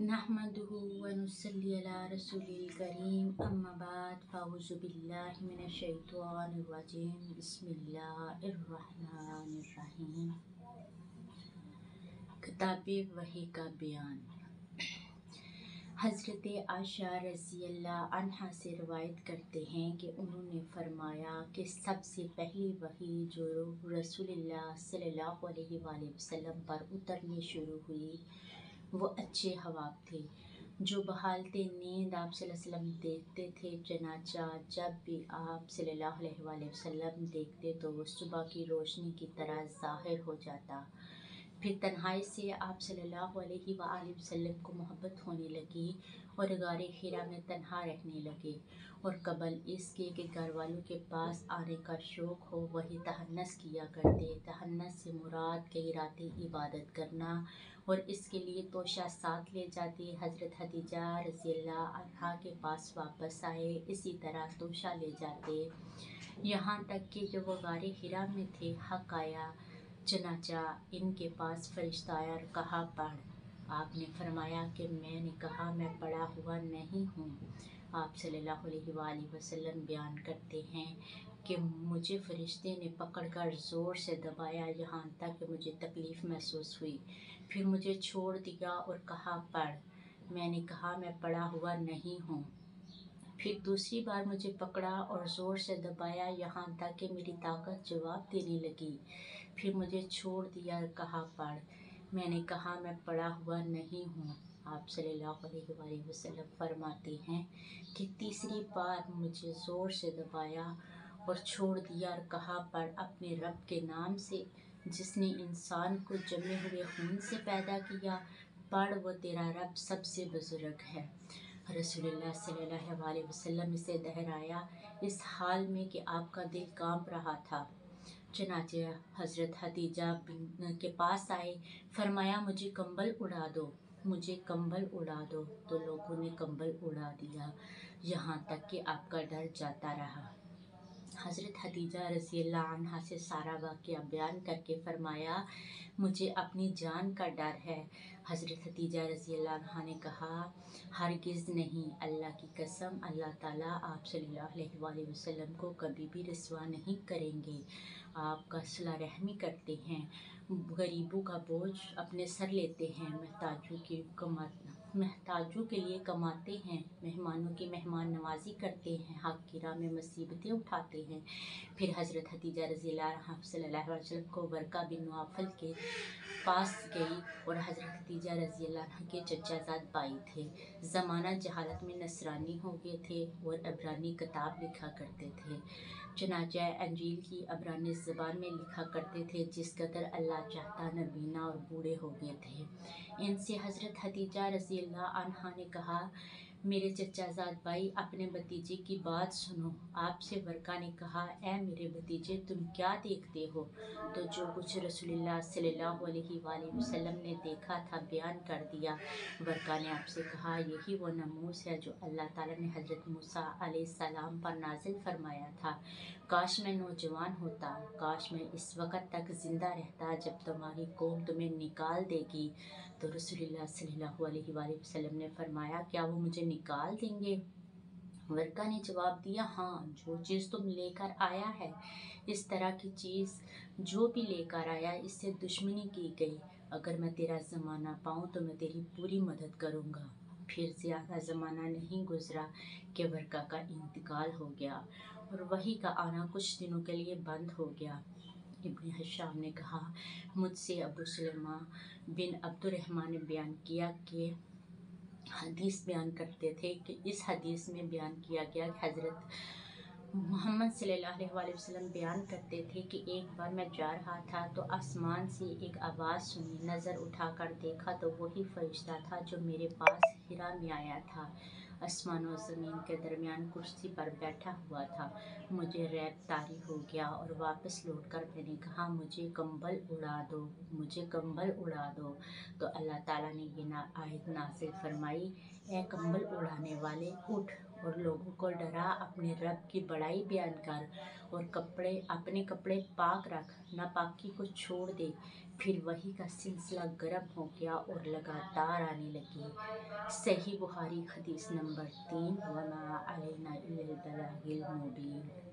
नहमदुहु व नुसल्ली अला रसूलिल करीम अम्मा बाद फ़अऊज़ु बिल्लाहि मिनश शैतानिर रजीम बिस्मिल्लाहिर रहमानिर रहीम। किताबे वही का बयान। हज़रत आयशा रज़ियल्लाहु अन्हा से रवायत करते हैं कि उन्होंने फरमाया कि सबसे पहली वही जो रसूलुल्लाह सल्लल्लाहु अलैहि वसल्लम पर उतरनी शुरू हुई वो अच्छे हवाब थे जो बहालते नींद आप सल्लल्लाहु अलैहि वसल्लम देखते थे। चनाचा जब भी आप सल्लल्लाहु अलैहि वसल्लम देखते तो वो सुबह की रोशनी की तरह ज़ाहिर हो जाता। फिर तन्हाई से आप सल्लल्लाहु अलैहि वसल्लम को मोहब्बत होने लगी और गारे हिरा में तन्हा रहने लगे और कबल इसके कि घर वालों के पास आने का शौक़ हो वही तहन्नस किया करते। तहन्नस से मुराद कई रातें इबादत करना और इसके लिए तोशा साथ ले जाते। हज़रत खदीजा रज़ियल्लाहु अन्हा के पास वापस आए, इसी तरह तोशा ले जाते, यहाँ तक कि जब वो गारे हिरा में थे हक आया। चनाचा इनके पास फरिश्ता आया और कहा पढ़। आपने फरमाया कि मैंने कहा मैं पढ़ा हुआ नहीं हूँ। आप सल्लल्लाहु अलैहि वसल्लम बयान करते हैं कि मुझे फरिश्ते ने पकड़कर ज़ोर से दबाया यहाँ तक कि मुझे तकलीफ़ महसूस हुई। फिर मुझे छोड़ दिया और कहा पढ़। मैंने कहा मैं पढ़ा हुआ नहीं हूँ। फिर दूसरी बार मुझे पकड़ा और ज़ोर से दबाया यहाँ तक कि मेरी ताकत जवाब देने लगी। फिर मुझे छोड़ दिया और कहा पढ़। मैंने कहा मैं पढ़ा हुआ नहीं हूँ। आप सल्लल्लाहु अलैहि वसल्लम फरमाते हैं कि तीसरी बार मुझे ज़ोर से दबाया और छोड़ दिया और कहा पढ़ अपने रब के नाम से जिसने इंसान को जमे हुए खून से पैदा किया। पढ़ वो तेरा रब सबसे बुजुर्ग है। रसूलुल्लाह सल्लल्लाहु अलैहि वसल्लम इसे दोहराया इस हाल में कि आपका दिल कांप रहा था। चनाचे हज़रत खदीजा के पास आए, फरमाया मुझे कंबल उड़ा दो, मुझे कंबल उड़ा दो। तो लोगों ने कंबल उड़ा दिया यहाँ तक कि आपका डर जाता रहा। हज़रत खदीजा रज़ियल्लाहु अन्हा से सारा वाक़या बयान करके फरमाया मुझे अपनी जान का डर है। हज़रत खदीजा रज़ियल्लाहु अन्हा ने कहा हरगिज़ नहीं, अल्लाह की कसम अल्लाह ताला आप सल्लल्लाहु अलैहि वसल्लम को कभी भी रसवा नहीं करेंगे। आपका सिला रहमी करते हैं, गरीबों का बोझ अपने सर लेते हैं, महताजों के लिए कमाते हैं, मेहमानों की मेहमान नवाजी करते हैं, हक की राह में मुसीबतें उठाते हैं। फिर हज़रत खदीजा रज़ियल्लाहु सल्लल्लाहु अलैहि वसल्लम को वर्का बिन नौफल के पास गई और हज़रत खदीजा रज़ियल्लाहु अन्हा के चचाजाद भाई थे। ज़माना जहालत में नसरानी हो गए थे और अबरानी किताब लिखा करते थे। चनाचा अंजील की अबरानी ज़बान में लिखा करते थे जिस कदर अल्लाह चाहता नबीना और बूढ़े हो गए थे। इनसे हज़रत खदीजा रज़ियल्लाहु अन्हा ने कहा मेरे चचाजाद भाई अपने भतीजे की बात सुनो। आपसे वर्का ने कहा ऐ मेरे भतीजे तुम क्या देखते हो? तो जो कुछ रसूलुल्लाह सल्लल्लाहु अलैहि वसल्लम ने देखा था बयान कर दिया। वर्का ने आपसे कहा यही वो नमूस है जो अल्लाह ताला ने हज़रत मूसा अलैहिस्सलाम पर नाजिल फरमाया था। काश मैं नौजवान होता, काश मैं इस वक़्त तक ज़िंदा रहता जब तुम्हारी कौम तुम्हें निकाल देगी। तो रसूलुल्लाह सल्लल्लाहु अलैहि वसल्लम ने फरमाया क्या वो मुझे निकाल देंगे? वर्का ने जवाब दिया हाँ, जो चीज़ तुम लेकर आया है, इस तरह की चीज़ जो भी लेकर आया इससे दुश्मनी की गई। अगर मैं तेरा ज़माना पाऊँ तो मैं तेरी पूरी मदद करूँगा। फिर ज़्यादा ज़माना नहीं गुज़रा कि वर्का का इंतकाल हो गया और वही का आना कुछ दिनों के लिए बंद हो गया। इब्न हिशाम ने कहा मुझसे अबू सुलेमा बिन अब्दुर्रहमान ने बयान किया कि हदीस बयान करते थे कि इस हदीस में बयान किया गया कि हज़रत मोहम्मद सल्लल्लाहु अलैहि वसल्लम बयान करते थे कि एक बार मैं जा रहा था तो आसमान से एक आवाज़ सुनी, नज़र उठाकर देखा तो वही फरिश्ता था जो मेरे पास हिरा में आया था। आसमान और ज़मीन के दरमियान कुर्सी पर बैठा हुआ था। मुझे रैब तारी हो गया और वापस लौटकर मैंने कहा मुझे कंबल उड़ा दो, मुझे कंबल उड़ा दो। तो अल्लाह ताला ने ये आयत नाज़िल फरमाई ए कंबल उड़ाने वाले उठ और लोगों को डरा, अपने रब की बड़ाई बयान कर और अपने कपड़े पाक रख, नापाकी को छोड़ दे। پھر وہی کا سلسلہ گرم ہو گیا اور لگاتار آنے لگی۔ صحیح بخاری حدیث نمبر 3، وما علینا الا البلاغ المبین۔